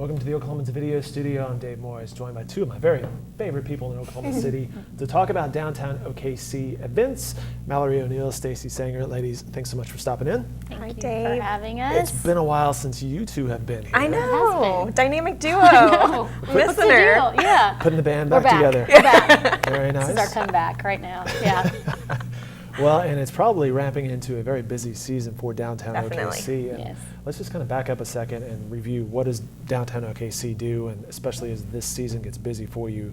Welcome to the Oklahoman's video studio. I'm Dave Morris, joined by two of my very favorite people in Oklahoma City to talk about Downtown OKC events. Mallory O'Neill, Staci Sanger. Ladies, thanks so much for stopping in. Thank you Dave. for having us. It's been a while since you two have been here. I know. Dynamic duo. What's the deal? Yeah. Putting the band We're back back. together. We're back. Very nice. This is our comeback right now. Yeah. Well, and it's probably ramping into a very busy season for Downtown Definitely. OKC. And Yes. let's just kind of back up a second and review what does Downtown OKC do, and especially as this season gets busy for you,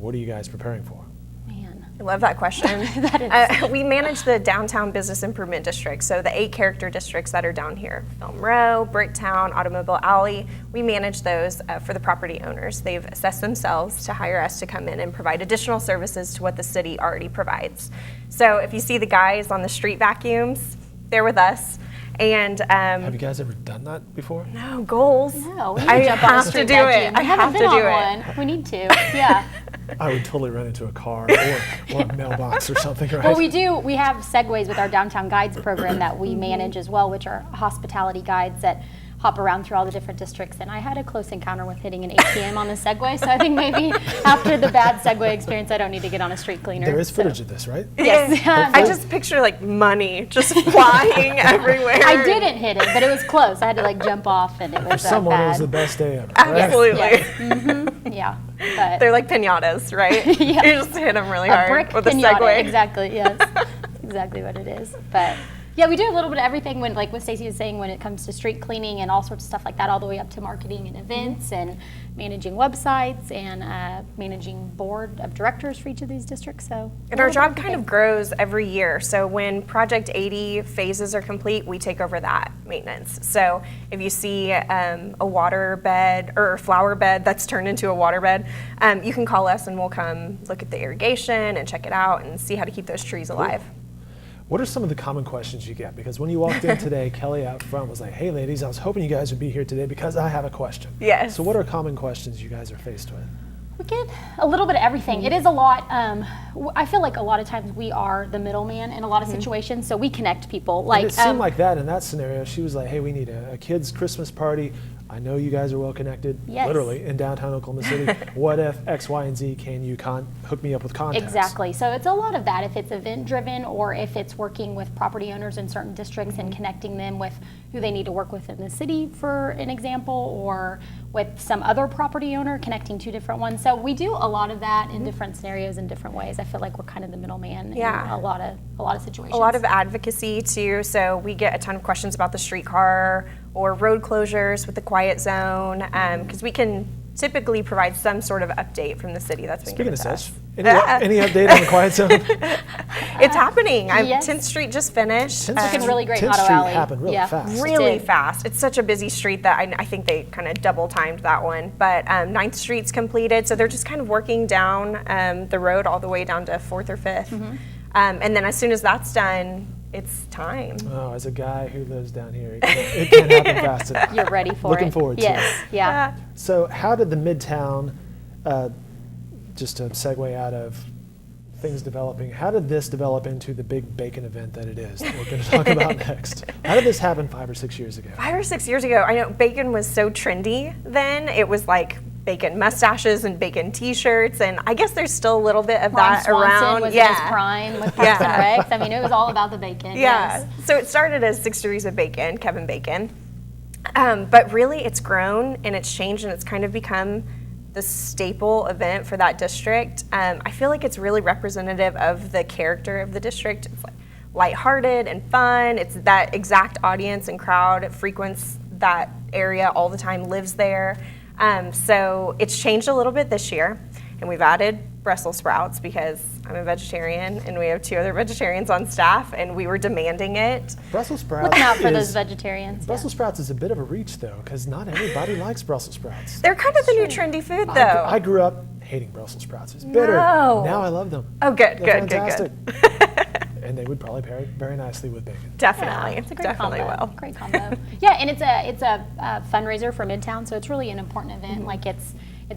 what are you guys preparing for? Man. I love that question. That is. We manage the Downtown Business Improvement District, so the 8 character districts that are down here. Film Row, Bricktown, Automobile Alley, we manage those for the property owners. They've assessed themselves to hire us to come in and provide additional services to what the city already provides. So if you see the guys on the street vacuums, they're with us. And Have you guys ever done that before? no goals. No, we need I to jump on a have to street do vacuum. it. I We haven't have to been do on it. one. We need to. Yeah. I would totally run into a car or a mailbox or something, right? Well, we do. We have segues with our Downtown Guides program that we manage as well, which are hospitality guides that hop around through all the different districts. And I had a close encounter with hitting an ATM on the Segway, so I think maybe after the bad Segway experience, I don't need to get on a street cleaner. There is so. footage of this, right? Yes. I just picture like money just flying everywhere. I didn't hit it, but it was close. I had to like jump off, and it was For someone, bad. it was the best day ever. Right? Absolutely. Yes. Yeah. But They're like pinatas, right? Yeah. You just hit them really a hard brick with a pinata. Segway. Exactly. Yes. That's exactly what it is. But yeah, we do a little bit of everything when, like what Staci was saying, when it comes to street cleaning and all sorts of stuff like that, all the way up to marketing and events and managing websites and managing board of directors for each of these districts. So And our job kind of grows every year. So when Project 80 phases are complete, we take over that maintenance. So if you see a water bed or a flower bed that's turned into a water bed, you can call us and we'll come look at the irrigation and check it out and see how to keep those trees alive. What are some of the common questions you get? Because when you walked in today, Kelly out front was like, hey ladies, I was hoping you guys would be here today because I have a question. Yes. So what are common questions you guys are faced with? we get a little bit of everything. It is a lot. I feel like a lot of times we are the middleman in a lot of situations, so we connect people. Like And it seemed like that in that scenario. She was like, hey, we need a kid's Christmas party. I know you guys are well connected, Yes. literally, in downtown Oklahoma City. What if X, Y, and Z, can you hook me up with contacts? Exactly. So it's a lot of that. If it's event driven or if it's working with property owners in certain districts and connecting them with who they need to work with in the city, for an example, or with some other property owner, connecting two different ones. So we do a lot of that in different scenarios in different ways. I feel like we're kind of the middleman in Yeah. a lot of situations. A lot of advocacy too, so we get a ton of questions about the streetcar or road closures with the quiet zone, because we can typically provide some sort of update from the city that's been Speaking given of to such, us. any update on the quiet zone? It's happening. Yes. 10th Street just finished. 10th Looking really great in 10th Auto Street Alley. happened really Yeah. fast. Really did. fast. It's such a busy street that I think they kind of double timed that one. But 9th Street's completed, so they're just kind of working down the road all the way down to 4th or 5th. And then as soon as that's done, it's time. Oh, as a guy who lives down here, it can't happen fast enough. You're ready for Looking it. forward to Yes. it. Yeah. So how did the Midtown, just to segue out of things developing, how did this develop into the big bacon event that it is that we're going to talk about next? How did this happen 5 or 6 years ago? 5 or 6 years ago, I know bacon was so trendy then. It was like bacon mustaches and bacon t-shirts, and I guess there's still a little bit of Ron that Swanson around. was in his prime with Parks and Recs. I mean, it was all about the bacon. Yeah. Yes. So it started as 6 Degrees of Bacon, Kevin Bacon. But really it's grown and it's changed and it's kind of become the staple event for that district. I feel like it's really representative of the character of the district. It's like lighthearted and fun. It's that exact audience and crowd. It frequents that area all the time, lives there. So it's changed a little bit this year, and we've added Brussels sprouts because I'm a vegetarian and we have 2 other vegetarians on staff and we were demanding it. Brussels sprouts Looking out for is, those vegetarians. Brussels sprouts is a bit of a reach though, because not everybody likes Brussels sprouts. They're kind of the new trendy food though. I grew up hating Brussels sprouts. It's bitter. No. Now I love them. Oh, good, They're good, fantastic. good. And they would probably pair very nicely with bacon. Definitely, Yeah, it's a great definitely combo. will. Great combo. Yeah, and it's a fundraiser for Midtown, so it's really an important event. Like it's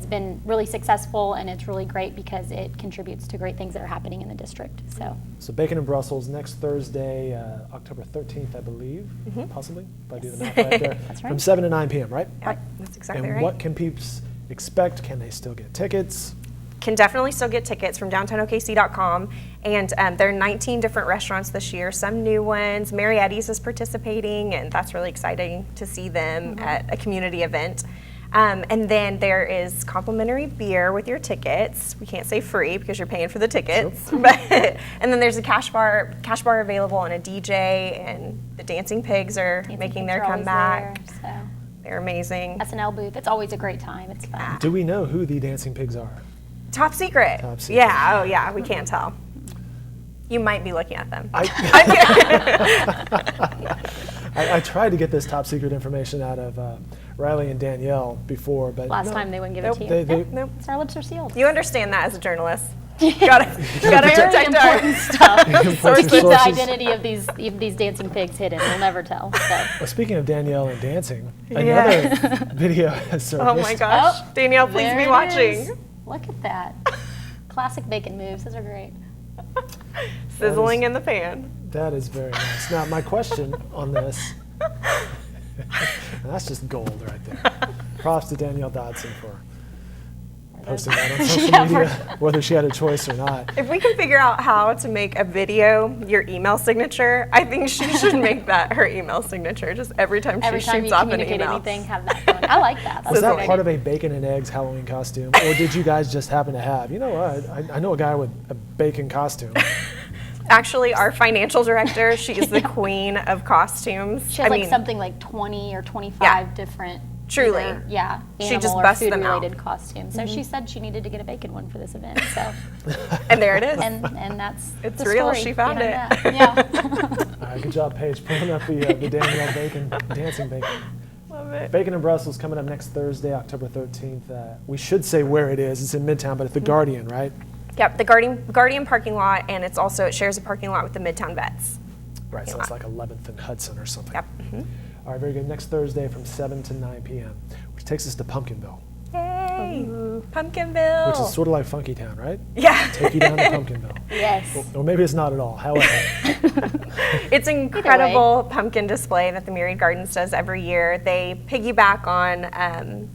been really successful, and it's really great because it contributes to great things that are happening in the district. So bacon in Brussels next Thursday, October 13th, I believe, possibly, if I do the math right there. That's right. From 7 to 9 p.m., right? Yep, That's exactly And right. what can peeps expect? Can they still get tickets? Can definitely still get tickets from downtownkc.com. And there are 19 different restaurants this year, some new ones. Marietta's is participating, and that's really exciting to see them at a community event. And then there is complimentary beer with your tickets. We can't say free because you're paying for the tickets. Sure. But and then there's a cash bar available and a DJ, and the Dancing Pigs are making their comeback. So They're amazing. SNL booth. It's always a great time. It's fun. Do we know who the Dancing Pigs are? Top secret. Top secret. Yeah, oh yeah, we can't tell. You might be looking at them. I tried to get this top secret information out of Riley and Danielle before, but Last no, time they wouldn't give Nope. it to you. They- Nope. So our lips are sealed. You understand that as a journalist. gotta Very protect important our stuff. Important Keep the sources. identity of these dancing pigs hidden. We'll never tell. So. Well, speaking of Danielle and dancing, Yes. another video has surfaced. Oh my gosh. Oh, Danielle, please there be it watching. is. Look at that. Classic bacon moves. Those are great. Sizzling in the pan. That is very nice. Now, my question on this, and that's just gold right there. Props to Danielle Dodson for posting that on social Yeah, media, whether she had a choice or not. If we can figure out how to make a video your email signature, I think she should make that her email signature. Just every time Every she time shoots you off an communicate email. anything, have that going. I like that. That's Was a that great part idea. of a bacon and eggs Halloween costume, or did you guys just happen to have, you know what, I know a guy with a bacon costume. Actually, our financial director, she's the queen of costumes. She has something like 20 or 25 Yeah. different. Truly. Yeah. She Animal just or busts them out. food-related costumes. So she said she needed to get a bacon one for this event. So, And there it is. and that's It's the real. story She found behind it. that. Yeah. All right, good job, Paige, pulling up the Danielle bacon, dancing bacon. Love it. Bacon and Brussels coming up next Thursday, October 13th. We should say where it is. It's in Midtown, but it's the Guardian, right? Yep, the Guardian parking lot, and it shares a parking lot with the Midtown Vets. Right, so it's like 11th and Hudson or something. Yep. All right, very good. Next Thursday from 7 to 9 p.m., which takes us to Pumpkinville, Yay! Pumpkinville. which is sort of like Funky Town, right? Yeah. Take you down to Pumpkinville. Yes. Or maybe it's not at all. However, It's an incredible pumpkin display that the Myriad Gardens does every year. They piggyback on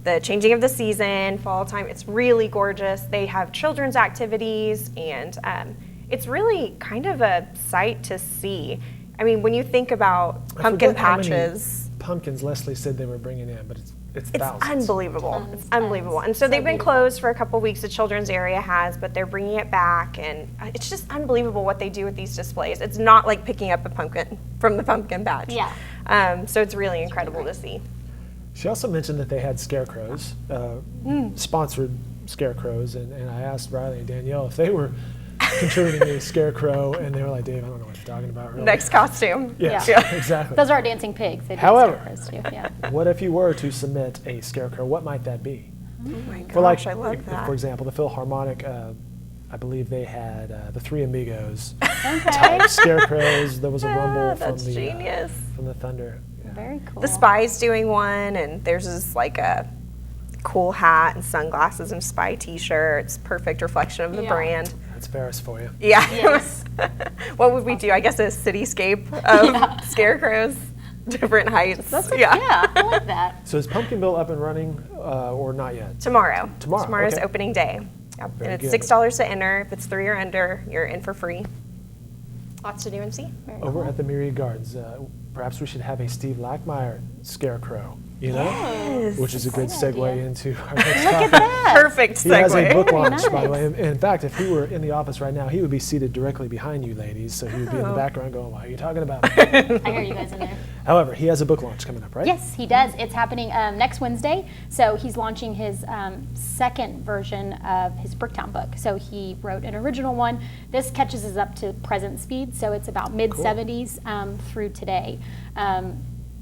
the changing of the season, fall time. It's really gorgeous. They have children's activities, and it's really kind of a sight to see. I mean, when you think about I pumpkin forget how many patches, pumpkins Leslie said they were bringing in, but it's it's thousands. unbelievable. It's unbelievable. Tons. And so So they've been beautiful. closed for a couple weeks. The children's area has, but they're bringing it back, and it's just unbelievable what they do with these displays. It's not like picking up a pumpkin from the pumpkin patch. Yeah. So it's really incredible to see. She also mentioned that they had scarecrows, sponsored scarecrows, and I asked Riley and Danielle if they were contributing a scarecrow, and they were like, Dave, I don't know what you're talking about, really. Next costume. Yes, Yeah. exactly. Those are our dancing pigs. They do However- scarecrows too. Yeah. What if you were to submit a scarecrow? What might that be? Oh my For like, gosh, I love if- that. for example, the Philharmonic, I believe they had the Three Amigos Okay. type scarecrows. There was a rumble from that's the genius. from the thunder. Yeah. Very cool. The Spy's doing one, and theirs is like a cool hat and sunglasses and Spy t-shirt. It's perfect reflection of the Yeah. brand. That's Ferris for you. Yeah. Yes. What would we do? I guess a cityscape of Yeah. scarecrows, different heights. Yeah, I like that. So is Pumpkinville up and running or not yet? Tomorrow. Tomorrow, Tomorrow's okay. opening day. Yep. Very And it's good. $6 to enter. If it's 3 or under, you're in for free. Lots to do and see. Very Over cool. at the Myriad Gardens, perhaps we should have a Steve Lackmeyer scarecrow, you know? Yes. Which is a good Great segue idea. into our next Look topic. at that. Perfect He has a segue. book Very launch, by the way. nice. In fact, if he were in the office right now, he would be seated directly behind you ladies, so he would be in the Oh. background going, why are you talking about me? I hear you guys in there. However, he has a book launch coming up, right? Yes, he does. It's happening next Wednesday. So he's launching his second version of his Bricktown book. So he wrote an original one. This catches us up to present speed. So it's about mid-70s through today.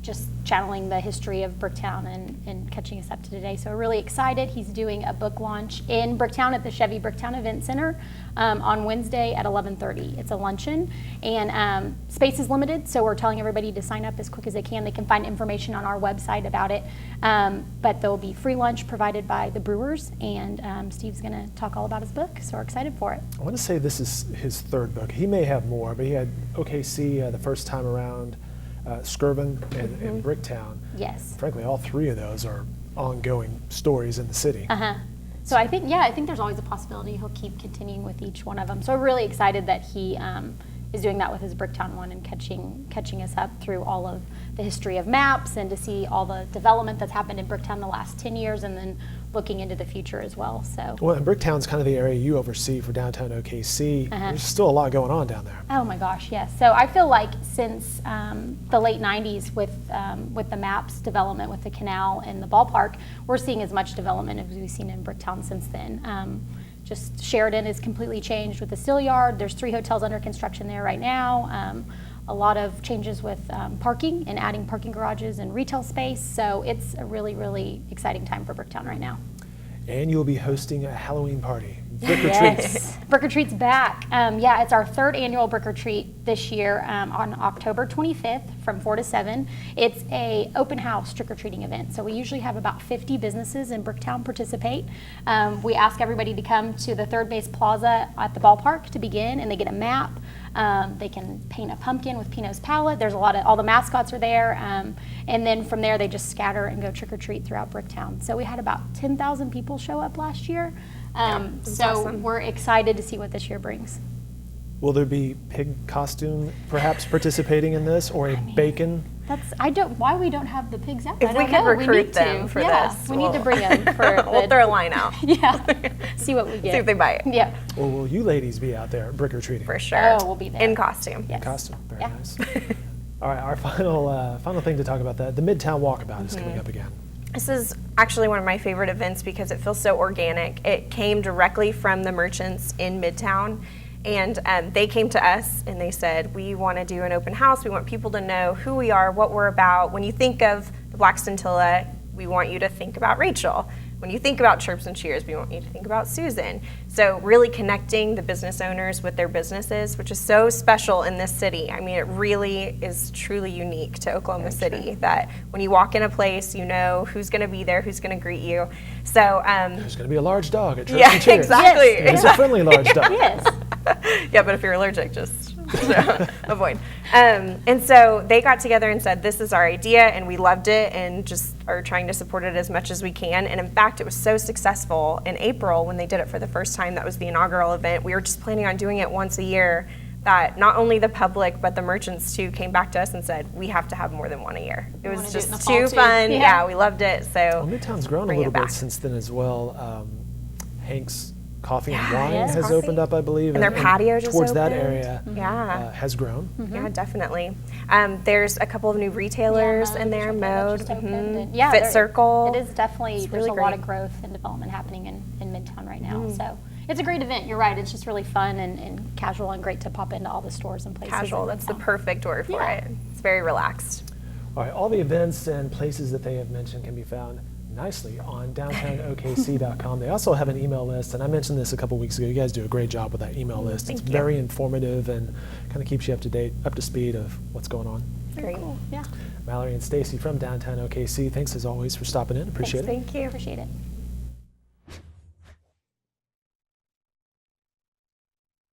Just channeling the history of Bricktown and catching us up to today. So we're really excited. He's doing a book launch in Bricktown at the Chevy Bricktown Event Center on Wednesday at 11:30. It's a luncheon, and space is limited, so we're telling everybody to sign up as quick as they can. They can find information on our website about it, but there will be free lunch provided by the brewers, and Steve's going to talk all about his book, so we're excited for it. I want to say this is his third book. He may have more, but he had OKC the first time around. Skirvin and Bricktown. Yes. Frankly, all three of those are ongoing stories in the city. So I think there's always a possibility he'll keep continuing with each one of them. So we're really excited that he is doing that with his Bricktown one and catching us up through all of the history of maps and to see all the development that's happened in Bricktown the last 10 years and then looking into the future as well. So. Well, and Bricktown's kind of the area you oversee for Downtown OKC. There's still a lot going on down there. Oh my gosh, yes. So I feel like since the late 90s with the maps development with the canal and the ballpark, we're seeing as much development as we've seen in Bricktown since then. Just Sheridan is completely changed with the Steel Yard. There's 3 hotels under construction there right now. A lot of changes with parking and adding parking garages and retail space. So it's a really, really exciting time for Bricktown right now. And you'll be hosting a Halloween party. Brick Yes, Brick or Treat's back. Yeah, it's our 3rd annual Brick or Treat this year on October 25th from 4 to 7. It's a open house trick-or-treating event. So we usually have about 50 businesses in Bricktown participate. We ask everybody to come to the Third Base Plaza at the ballpark to begin, and they get a map. They can paint a pumpkin with Pinot's palette. There's all the mascots are there. And then from there, they just scatter and go trick-or-treat throughout Bricktown. So we had about 10,000 people show up last year. So awesome. we're excited to see what this year brings. Will there be pig costume perhaps participating in this, or a bacon? Why we don't have the pigs out? If I we don't could know. recruit We need them to. for Yeah, this, we need to we'll- bring them for We'll throw a line out. yeah, see what we get. See if they bite. Yeah. Or will you ladies be out there brick or treating? For sure. Oh, we'll be there. In costume. Yes. Costume, very Yeah. nice. All right, our final thing to talk about, the Midtown Walkabout is coming up again. This is actually one of my favorite events because it feels so organic. It came directly from the merchants in Midtown, and they came to us and they said, we want to do an open house. We want people to know who we are, what we're about. When you think of the Black Scintilla, we want you to think about Rachel. When you think about Chirps and Cheers, we want you to think about Susan. So really connecting the business owners with their businesses, which is so special in this city. I mean, it really is truly unique to Oklahoma City that when you walk in a place, you know who's going to be there, who's going to greet you. So There's going to be a large dog at Church yeah, and Cheers. exactly. And it's a friendly large dog. Yes. Yeah, but if you're allergic, just avoid. And so they got together and said, this is our idea, and we loved it, and just are trying to support it as much as we can. And in fact, it was so successful in April when they did it for the first time. That was the inaugural event. We were just planning on doing it once a year. That not only the public, but the merchants too came back to us and said, we have to have more than one a year. It was wanna do it in just the fall too too. fun. Yeah. Yeah, we loved it. So Well, Midtown's grown a bring it little bit back. since then as well. Hank's Coffee and Yeah, Wine yes, has coffee. opened up, I believe. And their patio just towards that opened. area Yeah. has grown. Yeah, definitely. There's a couple of new retailers in there, Mode, Yeah, Fit Circle. It is definitely, It's there's really a lot great. of growth and development happening in Midtown right now. So it's a great event. You're right. It's just really fun and casual and great to pop into all the stores and places. Casual, in that's the Midtown. perfect word for Yeah. it. It's very relaxed. All right, all the events and places that they have mentioned can be found nicely on downtownkc.com. They also have an email list, and I mentioned this a couple weeks ago. You guys do a great job with that email list. Thank It's you. very informative and kind of keeps you up to date, up to speed of what's going on. Great. Cool. Yeah. Mallory and Staci from Downtown OKC, thanks as always for stopping in. Appreciate it. Thank you. Appreciate it.